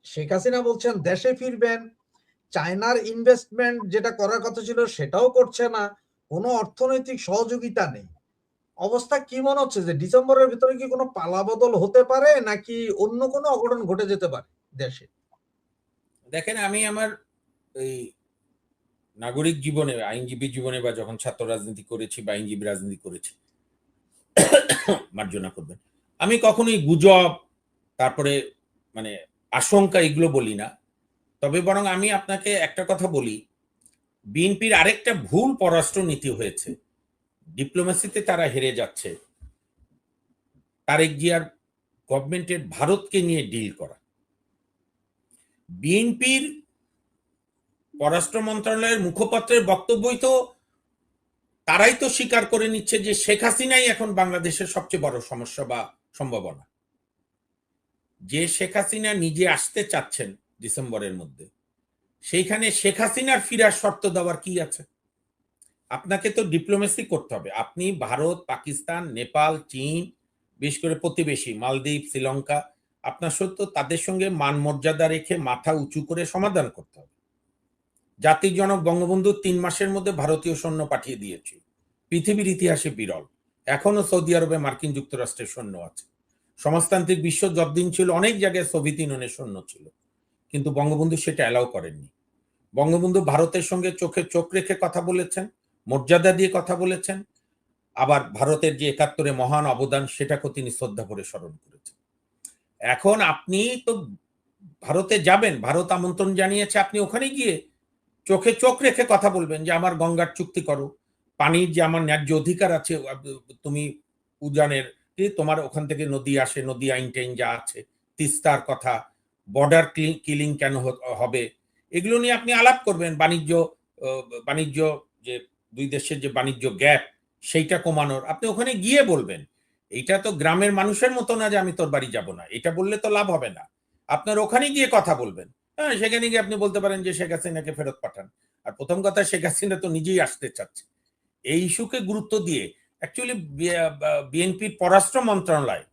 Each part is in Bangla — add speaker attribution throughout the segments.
Speaker 1: শেখ হাসিনা বলছেন দেশে ফিরবেন, চায়নার ইনভেস্টমেন্ট যেটা করার কথা ছিল সেটাও করছে না, কোনো অর্থনৈতিক সহযোগিতা নেই। অবস্থা কি মনে হচ্ছে যে ডিসেম্বরের ভিতরে কি কোনো পালাবদল হতে পারে নাকি অন্য কোনো অঘটন ঘটে যেতে পারে দেশে?
Speaker 2: দেখেন, আমি আমার এই নাগরিক জীবনে, আইনজীবী জীবনে বা যখন ছাত্র রাজনীতি করেছি বা আইনজীবী রাজনীতি করেছি, মার্জনা করবেন, আমি কখনোই গুজব, তারপরে মানে আশঙ্কা এগুলো বলি না। তবে বরং আমি আপনাকে একটা কথা বলি, বিএনপির আরেকটা ভুল পররাষ্ট্র নীতি হয়েছে। ডিপ্লোমেসিতে তারা হেরে যাচ্ছে। তারেক জিয়ার গভর্নমেন্টের ভারতকে নিয়ে ডিল করা। বিএনপির পররাষ্ট্র মন্ত্রণালয়ের মুখপাত্রের বক্তব্যই তো তারাই তো স্বীকার করে নিচ্ছে যে শেখ হাসিনাই এখন বাংলাদেশের সবচেয়ে বড় সমস্যা বা সম্ভাবনা। যে শেখ হাসিনা নিজে আসতে চাচ্ছেন ডিসেম্বরের মধ্যে, সেইখানে শেখ হাসিনার ফিরার শর্ত দেওয়ার কি আছে? আপনাকে তো ডিপ্লোমেসি করতে হবে। আপনি ভারত, পাকিস্তান, নেপাল, চীন, বিশেষ করে প্রতিবেশী মালদ্বীপ, শ্রীলঙ্কা, আপনার সত্য তাদের সঙ্গে মান মর্যাদা রেখে মাথা উঁচু করে সমাধান করতে হবে। জাতির জনক বঙ্গবন্ধু 3 মাসের মধ্যে ভারতীয় সৈন্য পাঠিয়ে দিয়েছে, পৃথিবীর ইতিহাসে বিরল। এখনো সৌদি আরবে মার্কিন যুক্তরাষ্ট্রের সৈন্য আছে। সমাজতান্ত্রিক বিশ্ব যতদিন ছিল অনেক জায়গায় সোভিয়েত ইউনিয়নের সৈন্য ছিল, কিন্তু বঙ্গবন্ধু সেটা অ্যালাউ করেননি। বঙ্গবন্ধু ভারতের সঙ্গে চোখে চোখ রেখে কথা বলেছেন, মর্যাদা দিয়ে কথা বলেছেন, আবার ভারতের যে 71-এ মহান অবদান সেটাকেও তিনি শ্রদ্ধা করে স্মরণ করেছেন। এখন আপনি তো ভারতে যাবেন, ভারত আমন্ত্রণ জানিয়েছে, আপনি ওখানে গিয়ে চোখে চোখ রেখে কথা বলবেন যে আমার গঙ্গার চুক্তি করো, পানির যে আমার ন্যায্য অধিকার আছে, তুমি উজানের তোমার ওখান থেকে নদী আসে, নদী আইন টাইন যা আছে, তিস্তার কথা, বর্ডার কিলিং কেন হবে, এগুলো নিয়ে আপনি আলাপ করবেন। বাণিজ্য যে দুই দেশের যে বাণিজ্য গ্যাপ সেইটা কমানোর আপনি ওখানে গিয়ে বলবেন। এটা তো গ্রামের মানুষের মতো না যে আমি তোর বাড়ি যাব না, এটা বললে তো লাভ হবে না। আপনার ওখানে গিয়ে কথা বলবেন। হ্যাঁ, সেখানে গিয়ে আপনি বলতে পারেন যে শেখ হাসিনাকে ফেরত পাঠান। আর প্রথম কথা, শেখ হাসিনা তো নিজেই আসতে চাচ্ছে। এই ইস্যুকে গুরুত্ব দিয়ে অ্যাকচুয়ালি বিএনপির পররাষ্ট্র মন্ত্রণালয়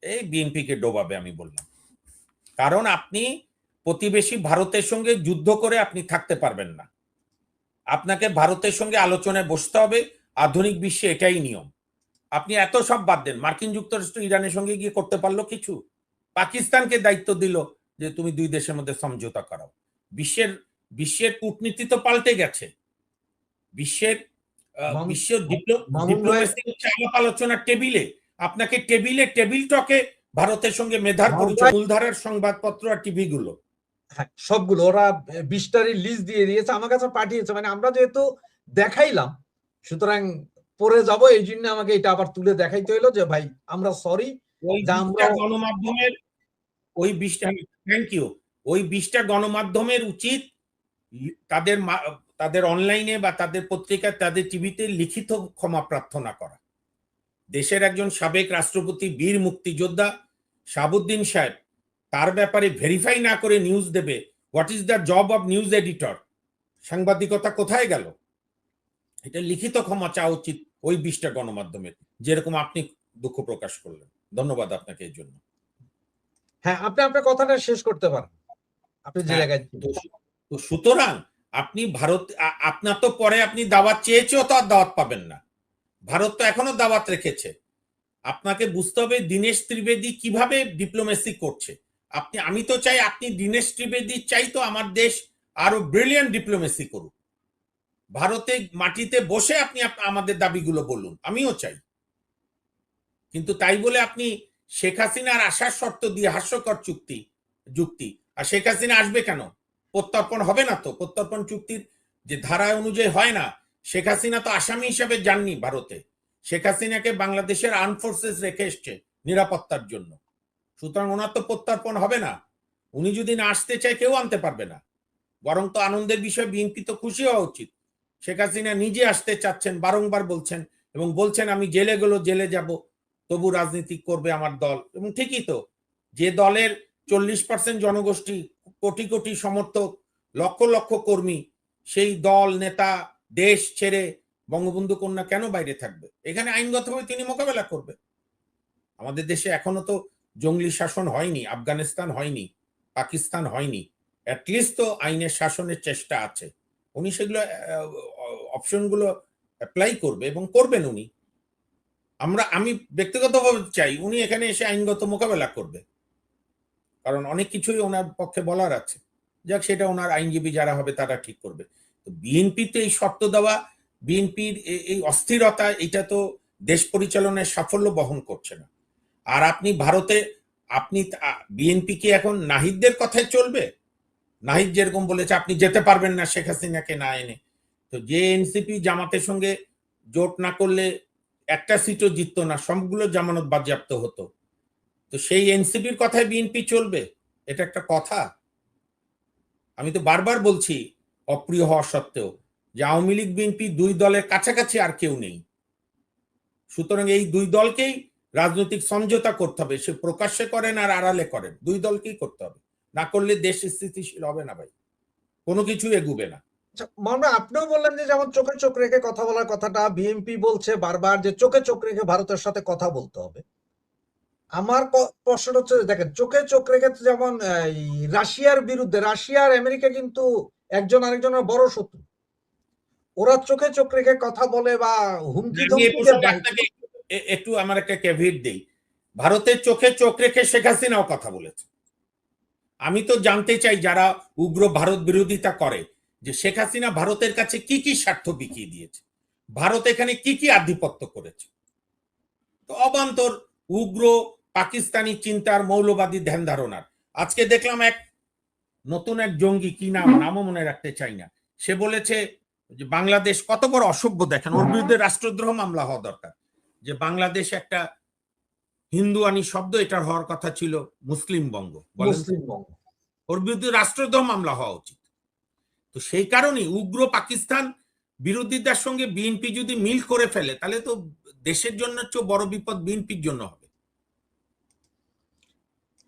Speaker 2: এই বিএনপিকে ডোবাবে আমি বললাম। কারণ আপনি প্রতিবেশী ভারতের সঙ্গে যুদ্ধ করে আপনি থাকতে পারবেন না। আপনাকে ভারতের সঙ্গে আলোচনায় বসতে হবে। আধুনিক বিশ্বে এটাই নিয়ম। আপনি এত সব বাদ দেন, মার্কিন যুক্তরাষ্ট্র ইরানের সঙ্গে গিয়ে করতে পারলো কিছু? পাকিস্তানকে দায়িত্ব দিল যে তুমি দুই দেশের মধ্যে সমঝোতা করাও। বিশ্বের বিশ্বের কূটনীতি তো পাল্টে গেছে। বিশ্বের বিশ্ব
Speaker 1: মামুন ভাই,
Speaker 2: ডিপ্লোমেসি হচ্ছে আলাপ আলোচনার টেবিলে। আপনাকে টেবিল টকে ভারতের সঙ্গে মেধার
Speaker 1: মামুন
Speaker 2: পরিচয়,
Speaker 1: ভাই,
Speaker 2: মূলধারার সংবাদপত্র আর টিভি গুলো।
Speaker 1: হ্যাঁ, সবগুলো ওরা 20টারই লিস্ট দিয়ে দিয়েছে, আমার কাছে পাঠিয়েছে। মানে আমরা যেহেতু দেখাইলাম, সুতরাং পরে যাব, এই জন্য আমাকে এটা আবার তুলে দেখাইতে হইলো যে ভাই আমরা সরি
Speaker 2: ওই
Speaker 1: যা আমরা।
Speaker 2: 20টা গণমাধ্যমের ওই 20টা, থ্যাংক ইউ, ওই 20টা গণমাধ্যমের উচিত তাদের তাদের অনলাইনে বা তাদের পত্রিকায়, তাদের টিভিতে লিখিত ক্ষমা প্রার্থনা করা। দেশের একজন সাবেক রাষ্ট্রপতি, বীর মুক্তিযোদ্ধা শাহাবুদ্দিন সাহেব, তার ব্যাপারে ভেরিফাই না করে নিউজ দেবে। What is the job of news editor? সাংবাদিকতা কোথায় গেল? এটা লিখিত ক্ষমা চাওয়া উচিত ওই 20টা গণমাধ্যমের, যেরকম আপনি দুঃখ প্রকাশ করলেন। ধন্যবাদ আপনাকে এর জন্য।
Speaker 1: হ্যাঁ, আপনি আপনার কথাটা শেষ করতে পারেন, আপনি যে
Speaker 2: হ্যাঁ,
Speaker 1: জায়গায়।
Speaker 2: তো সুতরাং আপনি ভারত, আপনার তো পরে আপনি দাওয়াত চেয়েছেও তো আর দাওয়াত পাবেন না। ভারত তো এখনো দাওয়াত রেখেছে। আপনাকে বুঝতে হবে দীনেশ ত্রিবেদী কিভাবে ডিপ্লোমেসি করছে। আমি তো চাই আপনি দীনেশ ত্রিবেদী চাই তো আমার দেশ আরো ব্রিলিয়ান্ট ডিপ্লোমেসি করুক। ভারতে মাটিতে বসে আপনি আমাদের দাবিগুলো বলুন, আমিও চাই। কিন্তু তাই বলে আপনি শেখ হাসিনার আসার শর্ত দিয়ে হাস্যকর যুক্তি। আর শেখ হাসিনা আসবে কেন? প্রত্যর্পণ হবে না তো? প্রত্যর্পণ চুক্তির যে ধারা অনুযায়ী হয় না। শেখ হাসিনা তো আসামি হিসেবে যাননি ভারতে। শেখ হাসিনাকে বাংলাদেশের আর্ম ফোর্সেস রেখে এসছে নিরাপত্তার জন্য। সুতরাং ওনার তো প্রত্যর্পণ হবে না। উনি যদি না আসতে চায় কেউ আনতে পারবে না। বরং তো আনন্দের বিষয়, বিএনপি তো খুশি হওয়া উচিত। শেখ হাসিনা নিজে আসতে চাচ্ছেন, বারংবার বলছেন, এবং বলছেন আমি জেলে যাব, তবু রাজনীতি করবে আমার দল। এবং ঠিকই তো, যে দলের 40% জনগোষ্ঠী, কোটি কোটি সমর্থক, লক্ষ লক্ষ কর্মী, সেই দল নেতা দেশ ছেড়ে বঙ্গবন্ধু কন্যা কেন বাইরে থাকবে? এখানে আইনগতভাবে তিনি মোকাবেলা করবে। আমাদের দেশে এখনো তো জঙ্গলি শাসন হয়নি, আফগানিস্তান হয়নি, পাকিস্তান হয়নি, অ্যাটলিস্ট তো আইনের শাসনের চেষ্টা আছে। উনি সেগুলো অপশনগুলো অ্যাপ্লাই করবে এবং করবেন উনি। আমি ব্যক্তিগতভাবে চাই উনি এখানে এসে আইনগত মোকাবেলা করবে, কারণ অনেক কিছুই ওনার পক্ষে বলার আছে। যাক, সেটা ওনার আইনজীবী যারা হবে তারা ঠিক করবে। তো বিএনপিতে এই শর্ত দেওয়া, বিএনপির এই অস্থিরতা, এটা তো দেশ পরিচালনার সাফল্য বহন করছে না। আর আপনি ভারতে, আপনি বিএনপি কি এখন নাহিদদের কথায় চলবে? নাহিদ যেরকম বলেছে আপনি যেতে পারবেন না শেখ হাসিনাকে না এনে, তো যে এনসিপি জামাতের সঙ্গে জোট না করলে একটা সিটও জিততো না, সবগুলো জামানত বাজেয়াপ্ত হতো, তো সেই এনসিপির কথায় বিএনপি চলবে? এটা একটা কথা? আমি তো বারবার বলছি, অপ্রিয় হওয়া সত্ত্বেও, যে আওয়ামী লীগ বিএনপি দুই দলের কাছাকাছি আর কেউ নেই। সুতরাং এই দুই দলকেই রাজনৈতিক সমঝোতা করতে হবে, সে প্রকাশ্যে করেন আর আড়ালে করেন, দুই দলকেই করতে হবে। না করলে দেশ স্থিতিশীল হবে না ভাই, কোনো কিছু এগুবে না।
Speaker 1: আচ্ছা, মামুন ভাই, আপনিও বললেন যে যেমন চোখে চোখ রেখে কথা বলার কথাটা বিএনপি বলছে বারবার যে চোখে চোখ রেখে ভারতের সাথে কথা বলতে হবে। আমার প্রশ্ন হচ্ছে যে, দেখেন, চোখে চোখ রেখে তো যেমন এই রাশিয়ার বিরুদ্ধে, রাশিয়া আর আমেরিকা কিন্তু একজন আরেকজনের বড় শত্রু। ওরা চোখে চোখ রেখে কথা বলে বা হুমকি
Speaker 2: আমি এই
Speaker 1: ধমকি দেয়
Speaker 2: প্রসঙ্গে
Speaker 1: বাহির।
Speaker 2: আপনাকে একটু আমার একটা ক্যাভিট দেই। ভারতের চোখে চোখ রেখে শেখ হাসিনাও কথা বলেছে। আমি তো জানতে চাই যারা উগ্র ভারত বিরোধিতা করে, যে শেখ হাসিনা ভারতের কাছে কি কি স্বার্থ বিকিয়ে দিয়েছে, ভারত এখানে কি কি আধিপত্য করেছে। তো অবান্তর উগ্র পাকিস্তানি চিন্তার, মৌলবাদী ধ্যান ধারণার। আজকে দেখলাম নতুন এক জঙ্গি, কি নামও মনে রাখতে চাই না, সে বলেছে যে বাংলাদেশ কত বড় অসভ্য, দেখেন ওর বিরুদ্ধে রাষ্ট্রদ্রোহ মামলা হওয়া দরকার। যে বাংলাদেশ একটা হিন্দুয়ানি শব্দ, এটার হওয়ার কথা ছিল মুসলিম বঙ্গ, বলেন
Speaker 1: মুসলিম বঙ্গ।
Speaker 2: ওর বিরুদ্ধে রাষ্ট্রদ্রোহ মামলা হওয়া উচিত। তো সেই কারণেই উগ্র পাকিস্তান বিরোধীদের সঙ্গে বিএনপি যদি মিল করে ফেলে, তাহলে তো দেশের জন্য চেয়ে বড় বিপদ বিএনপির জন্য হবে।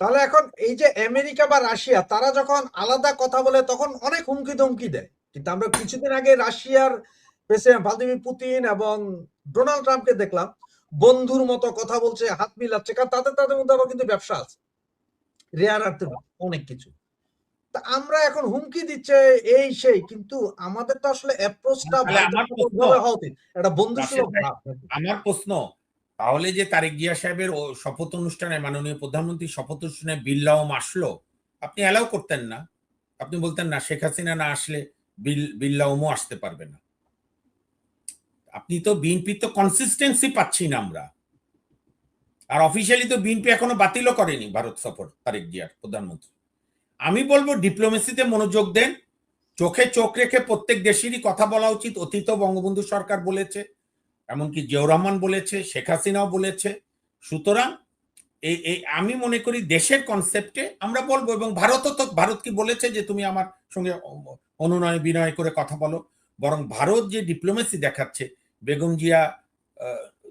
Speaker 1: তাহলে এখন এই যে আমেরিকা বা রাশিয়া, তারা যখন আলাদা কথা বলে তখন অনেক হুমকি ধমকি দেয়, কিন্তু আমরা কিছুদিন আগে রাশিয়ার প্রেসিডেন্ট ভ্লাদিমির পুতিন এবং ডোনাল্ড ট্রাম্পকে দেখলাম বন্ধুর মতো কথা বলছে, হাত মিলাচ্ছে, কারণ তাদের তাদের মধ্যে আবার কিন্তু ব্যবসা আছে, রেয়ার আর্থের অনেক কিছু। তা আমরা এখন হুমকি দিচ্ছে এই সেই, কিন্তু আমাদের তো আসলে অ্যাপ্রোচটা
Speaker 2: তাহলে
Speaker 1: ভারতের সাথে ওইভাবে হওয়া উচিত, একটা বন্ধু সুলভ ভাব।
Speaker 2: আমার প্রশ্ন, তাহলে যে তারেক জিয়া সাহেবের শপথ অনুষ্ঠানে, মাননীয় প্রধানমন্ত্রী শপথ অনুষ্ঠানে বিল্লাওম আসলো, আপনি অ্যালাউ করতেন না? আপনি বলতেন না শেখ হাসিনা না আসলে বিল্লাওমও আসতে পারবে না? আপনি তো, বিএনপি তো কনসিস্টেন্সি পাচ্ছি না আমরা। আর অফিসিয়ালি তো বিএনপি এখনো বাতিলও করেনি ভারত সফর তারেক জিয়ার, প্রধানমন্ত্রী। আমি বলবো ডিপ্লোমেসিতে মনোযোগ দেন, চোখে চোখ রেখে প্রত্যেক দেশেরই কথা বলা উচিত। অতীত বঙ্গবন্ধু সরকার বলেছে, এমনকি জিয়াউর রহমান বলেছে, শেখ হাসিনাও বলেছে। সুতরাং এই আমি মনে করি দেশের কনসেপ্টে আমরা বলবো, এবং ভারতও তো, ভারত কি বলেছে যে তুমি আমার সঙ্গে অনুনয় বিনয় করে কথা বলো? বরং ভারত যে ডিপ্লোমেসি দেখাচ্ছে, বেগম জিয়া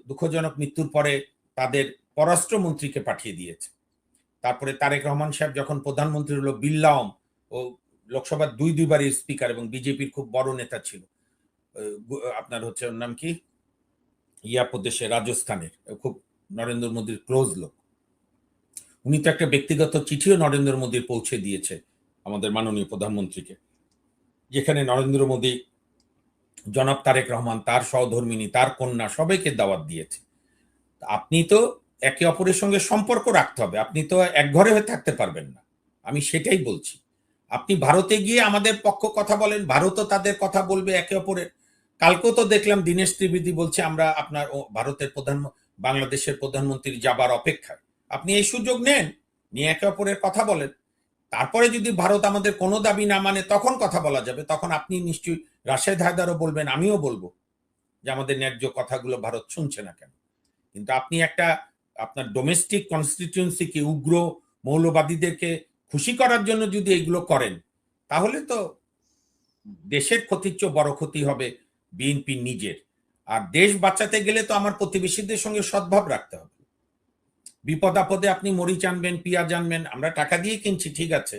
Speaker 2: দুঃখজনক মৃত্যুর পরে তাদের পররাষ্ট্রমন্ত্রীকে পাঠিয়ে দিয়েছে। তারপরে তারেক রহমান সাহেব যখন প্রধানমন্ত্রী হলো, বিল্লাওম ও লোকসভার দুইবারের স্পিকার এবং বিজেপির খুব বড় নেতা ছিল, আপনার হচ্ছে ওর নাম কি, ইয়া প্রদেশে, রাজস্থানের, খুব নরেন্দ্র মোদীর ক্লোজ লোক। উনি তো একটা ব্যক্তিগত চিঠিও নরেন্দ্র মোদীর পৌঁছে দিয়েছে আমাদের মাননীয় প্রধানমন্ত্রীকে, যেখানে নরেন্দ্র মোদী জনাব তারেক রহমান, তার সহধর্মিনী, তার কন্যা, সবাইকে দাওয়াত দিয়েছে। আপনি তো একে অপরের সঙ্গে সম্পর্ক রাখতে হবে, আপনি তো এক ঘরে হয়ে থাকতে পারবেন না। আমি সেটাই বলছি, আপনি ভারতে গিয়ে আমাদের পক্ষ কথা বলেন, ভারতও তাদের কথা বলবে একে অপরের। কালকেও তো দেখলাম দীনেশ ত্রিবেদী বলছে আমরা আপনার ভারতের বাংলাদেশের প্রধানমন্ত্রী যাবার অপেক্ষায়। আপনি এই সুযোগ নেন, নিয়ে একে অপরের কথা বলেন। তারপরে যদি ভারত আমাদের কোনো দাবি না মানে, তখন কথা বলা যাবে। তখন আপনি নিশ্চয়ই রাশেদ হায়দারও বলবেন, আমিও বলবো যে আমাদের ন্যায্য কথাগুলো ভারত শুনছে না কেন। কিন্তু আপনি একটা আপনার ডোমেস্টিক কনস্টিটিউয়েন্সিকে, উগ্র মৌলবাদীদেরকে খুশি করার জন্য যদি এগুলো করেন, তাহলে তো দেশের ক্ষতির চেয়ে বড় ক্ষতি হবে বিএনপি নিজের। আর দেশ বাঁচাতে গেলে তো আমার প্রতিবেশীদের সঙ্গে সদ্ভাব রাখতে হবে। বিপদ আপদে আপনি মরিচ আনবেন, পেঁয়াজ আনবেন, আমরা টাকা দিয়ে কিনছি, ঠিক আছে,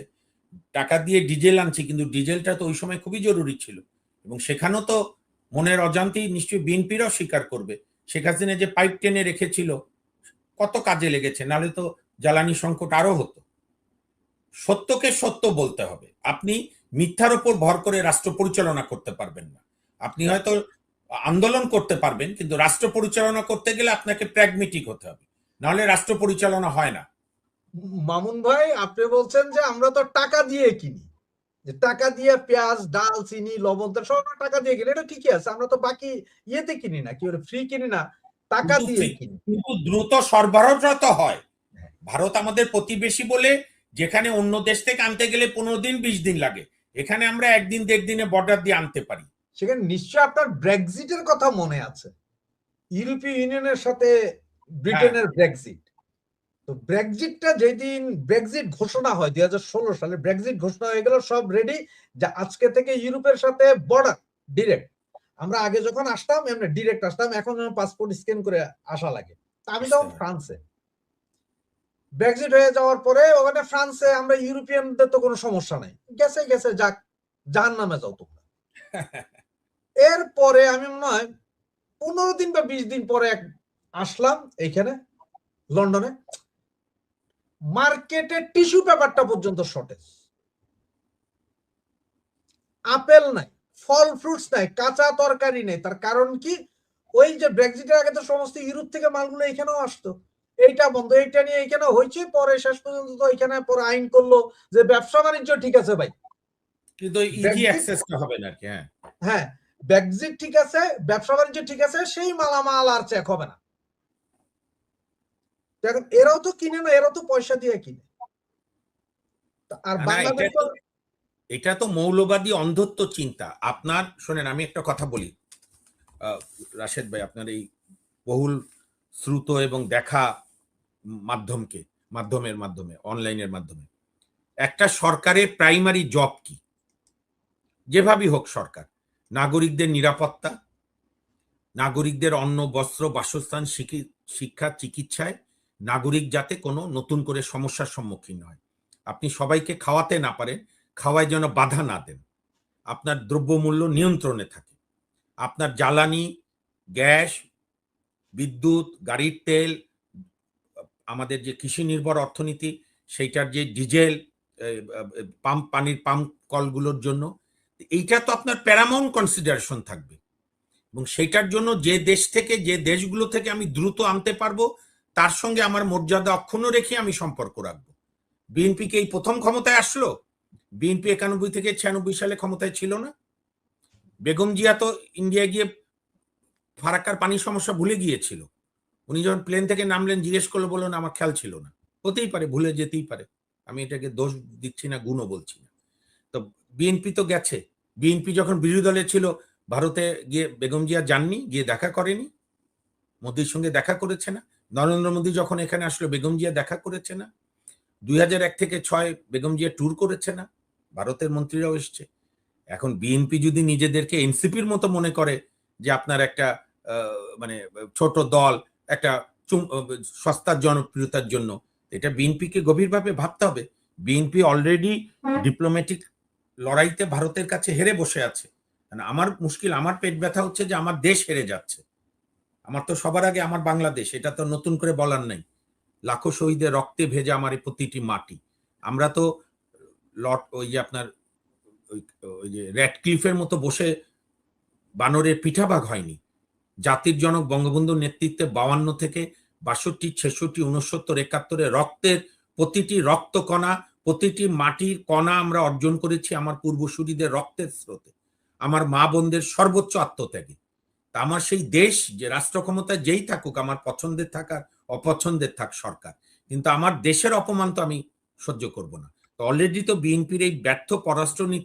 Speaker 2: টাকা দিয়ে ডিজেল আনছি, কিন্তু ডিজেলটা তো ওই সময় খুবই জরুরি ছিল। এবং সেখানেও তো মনের অজান্তেই নিশ্চয়ই বিএনপিরাও স্বীকার করবে, শেখ হাসিনা যে পাইপ টেনে রেখেছিল কত কাজে লেগেছে, নাহলে তো জ্বালানি সংকট আরো হতো। সত্যকে সত্য বলতে হবে। আপনি মিথ্যার উপর ভর করে রাষ্ট্র পরিচালনা করতে পারবেন না। আপনি হয়তো আন্দোলন করতে পারবেন, কিন্তু রাষ্ট্র পরিচালনা করতে গেলে আপনাকে প্র্যাগমেটিক হতে হবে, নাহলে রাষ্ট্র পরিচালনা হয় না।
Speaker 1: মামুন ভাই, আপনি বলছেন যে আমরা তো টাকা দিয়ে কিনি, যে টাকা দিয়ে পেঁয়াজ, ডাল, চিনি, লবণ, তেল সব আমরা টাকা দিয়ে কিনি, এটা ঠিকই আছে। আমরা তো বাকি ইয়েতে কিনি না, কি বলে, ফ্রি কিনি না, টাকা দিয়ে কিনি।
Speaker 2: কিন্তু দ্রুত সরবরাহটা তো হয়। ভারত আমাদের প্রতিবেশী বলে, যেখানে অন্য দেশ থেকে আনতে গেলে 15 দিন 20 দিন লাগে, এখানে আমরা একদিন 1.5 দিনে বর্ডার দিয়ে আনতে পারি।
Speaker 1: সেখানে নিশ্চয়ই আপনার ব্রেক্সিটের কথা মনে আছে, ইউরোপীয় ইউনিয়নের সাথে ব্রিটেনের ব্রেক্সিট। তো ব্রেক্সিটটা যেদিন ব্রেক্সিট ঘোষণা হয় 2016 সালে, ব্রেক্সিট ঘোষণা হয়ে গেল, সব রেডি, যে আজকে থেকে ইউরোপের সাথে বর্ডার ডিরেক্ট। আমরা আগে যখন আসতাম এমনি ডিরেক্ট আসতাম, এখন পাসপোর্ট স্ক্যান করে আসা লাগে। আমি তখন ফ্রান্সে, ব্রেক্সিট হয়ে যাওয়ার পরে ওখানে ফ্রান্সে আমরা ইউরোপিয়ানদের তো কোনো সমস্যা নাই, গেছে গেছে, যাক, জাহান্নামে যাও তোমরা। এরপরে আমি মনে হয় 15 দিন বা 20 দিন পরে আসলাম এইখানে লন্ডনে, মার্কেটে টিস্যু পেপারটা পর্যন্ত শর্টেজ, আপেল নাই, ফল ফ্রুটস নাই, কাঁচা তরকারি নেই। তার কারণ কি, ওই যে ব্রেক্সিটের আগে তো সমস্ত ইউরোপ থেকে মালগুলো এখানেও আসতো, এইটা বন্ধ, এইটা নিয়ে এখানে হয়েছে, পরে শেষ পর্যন্ত তো এখানে পরে আইন করলো যে ব্যবসা বাণিজ্য ঠিক আছে ভাই,
Speaker 2: কিন্তু ইজি অ্যাক্সেসটা হবে না কি?
Speaker 1: হ্যাঁ, ব্রেক্সিট ঠিক আছে, ব্যবসা বাণিজ্য ঠিক আছে, সেই মালামাল আর চেক হবে না। এখন এরাও তো কিনে না, এরাও তো পয়সা দিয়ে কিনে। আর বাংলাদেশ তো,
Speaker 2: এটা তো মৌলবাদী অন্ধত্ব চিন্তা। আপনার শোনেন, আমি একটা কথা বলি রাশেদ ভাই, আপনার এই বহুল শ্রুত এবং দেখা মাধ্যমের মাধ্যমে, অনলাইনের মাধ্যমে, একটা সরকারের প্রাইমারি জব কি? যেভাবেই হোক সরকার, নাগরিকদের নিরাপত্তা, নাগরিকদের অন্ন, বস্ত্র, বাসস্থান, শিক্ষা, চিকিৎসায় নাগরিক যাতে কোনো নতুন করে সমস্যার সম্মুখীন হয়। আপনি সবাইকে খাওয়াতে না পারেন, খাওয়ায় যেন বাধা না দেন, আপনার দ্রব্যমূল্য নিয়ন্ত্রণে থাকে, আপনার জ্বালানি, গ্যাস, বিদ্যুৎ, গাড়ির তেল, আমাদের যে কৃষি নির্ভর অর্থনীতি, সেইটার যে ডিজেল, পানির পাম্প কলগুলোর জন্য, এইটা তো আপনার প্যারামাউন্ট কনসিডারেশন থাকবে। এবং সেইটার জন্য যে দেশ থেকে, যে দেশগুলো থেকে আমি দ্রুত আনতে পারবো, তার সঙ্গে আমার মর্যাদা অক্ষুণ্ণ রেখে আমি সম্পর্ক রাখবো। বিএনপিকে এই প্রথম ক্ষমতায় আসলো, বিএনপি 91 থেকে 96 সালে ক্ষমতায় ছিল না। বেগম জিয়া তো ইন্ডিয়া গিয়ে ফারাক্কার পানির সমস্যা ভুলে গিয়েছিল। উনি যখন প্লেন থেকে নামলেন, জিজ্ঞেস করলো, বললেন আমার খেয়াল ছিল না। হতেই পারে, ভুলে যেতেই পারে, আমি এটাকে দোষ দিচ্ছি না, গুণও বলছি না। তো বিএনপি তো গেছে, বিএনপি যখন বিরোধী দলে ছিল, ভারতে গিয়ে বেগম জিয়া যাননি, গিয়ে দেখা করেনি, মোদির সঙ্গে দেখা করেছে না। নরেন্দ্র মোদী যখন এখানে আসলো, বেগম জিয়া দেখা করেছে না। 2001 থেকে 6 বেগম জিয়া ট্যুর করেছে না, ভারতের মন্ত্রীরাও এসছে। এখন বিএনপি যদি নিজেদেরকে এনসিপির মতো মনে করে যে আপনার একটা মানে ছোট দল, একটা সস্তার জনপ্রিয়তার জন্য, এটা বিএনপিকে গভীরভাবে ভাবতে হবে। বিএনপি অলরেডি ডিপ্লোম্যাটিক লড়াইতে ভারতের কাছে হেরে বসে আছে। আমার মুশকিল, আমার পেট ব্যথা হচ্ছে যে আমার দেশ হেরে যাচ্ছে। আমার তো সবার আগে আমার বাংলাদেশ, এটা তো নতুন করে বলার নাই। লাখো শহীদের রক্তে ভেজা আমার এই প্রতিটি মাটি। আমরা তো ওই যে আপনার ওই যে র্যাডক্লিফের মতো বসে বানরের পিঠাভাগ হয়নি। জাতির জনক বঙ্গবন্ধুর নেতৃত্বে 52 থেকে 62, 66, 69, 71 রক্তের প্রতিটি রক্তকণা, প্রতিটি মাটির কণা আমরা অর্জন করেছি আমার পূর্বসূরীদের রক্তের স্রোতে, আমার মা বোনদের সর্বোচ্চ আত্মত্যাগে। তা আমার সেই দেশ, যে রাষ্ট্র ক্ষমতায় যেই থাকুক, আমার পছন্দের থাকার অপছন্দের থাক সরকার, কিন্তু আমার দেশের অপমান তো আমি সহ্য করব না। তো অলরেডি তো বিএনপির এই ব্যর্থ পররাষ্ট্রনীতি